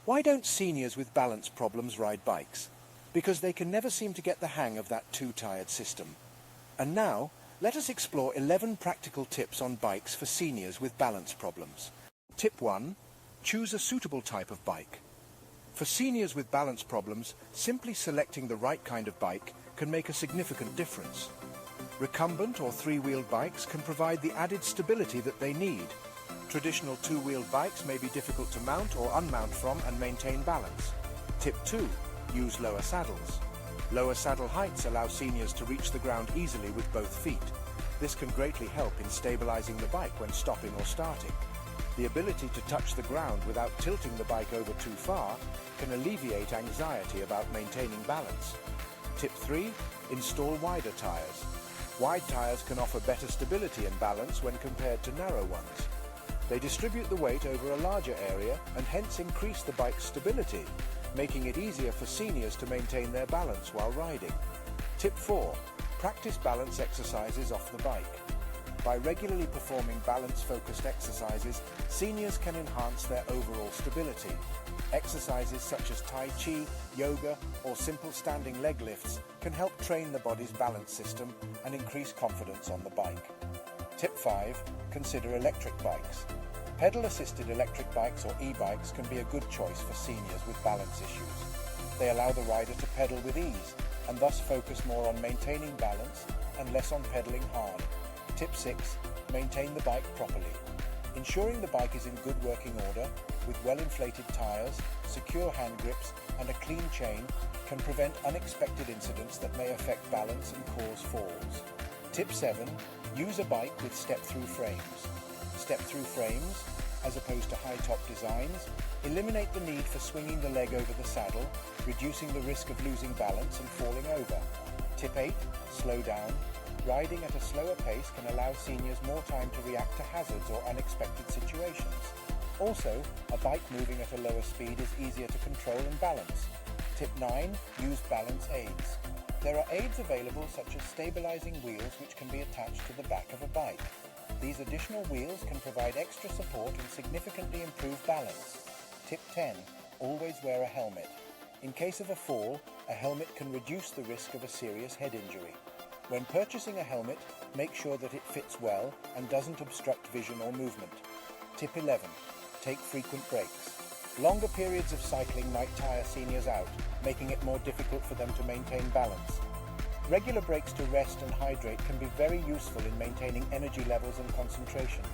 Why don't seniors with balance problems ride bikes? Because they can never seem to get the hang of that too-tired system. And now, let us explore 11 practical tips on bikes for seniors with balance problems. Tip 1. Choose a suitable type of bike. For seniors with balance problems, simply selecting the right kind of bike can make a significant difference. Recumbent or three-wheeled bikes can provide the added stability that they need. Traditional two-wheeled bikes may be difficult to mount or unmount from and maintain balance. Tip 2. Use lower saddles. Lower saddle heights allow seniors to reach the ground easily with both feet. This can greatly help in stabilizing the bike when stopping or starting. The ability to touch the ground without tilting the bike over too far can alleviate anxiety about maintaining balance. Tip 3. Install wider tires. Wide tires can offer better stability and balance when compared to narrow ones. They distribute the weight over a larger area and hence increase the bike's stability, making it easier for seniors to maintain their balance while riding. Tip 4. Practice balance exercises off the bike. By regularly performing balance-focused exercises, seniors can enhance their overall stability. Exercises such as Tai Chi, yoga, or simple standing leg lifts can help train the body's balance system and increase confidence on the bike. Tip 5. Consider electric bikes. Pedal-assisted electric bikes or e-bikes can be a good choice for seniors with balance issues. They allow the rider to pedal with ease and thus focus more on maintaining balance and less on pedaling hard. Tip 6. Maintain the bike properly. Ensuring the bike is in good working order, with well-inflated tyres, secure hand grips and a clean chain can prevent unexpected incidents that may affect balance and cause falls. Tip 7. Use a bike with step-through frames. Step-through frames, as opposed to high-top designs, eliminate the need for swinging the leg over the saddle, reducing the risk of losing balance and falling over. Tip 8. Slow down. Riding at a slower pace can allow seniors more time to react to hazards or unexpected situations. Also, a bike moving at a lower speed is easier to control and balance. Tip 9. Use balance aids. There are aids available such as stabilizing wheels which can be attached to the back of a bike. These additional wheels can provide extra support and significantly improve balance. Tip 10. Always wear a helmet. In case of a fall, a helmet can reduce the risk of a serious head injury. When purchasing a helmet, make sure that it fits well and doesn't obstruct vision or movement. Tip 11. Take frequent breaks. Longer periods of cycling might tire seniors out, making it more difficult for them to maintain balance. Regular breaks to rest and hydrate can be very useful in maintaining energy levels and concentration.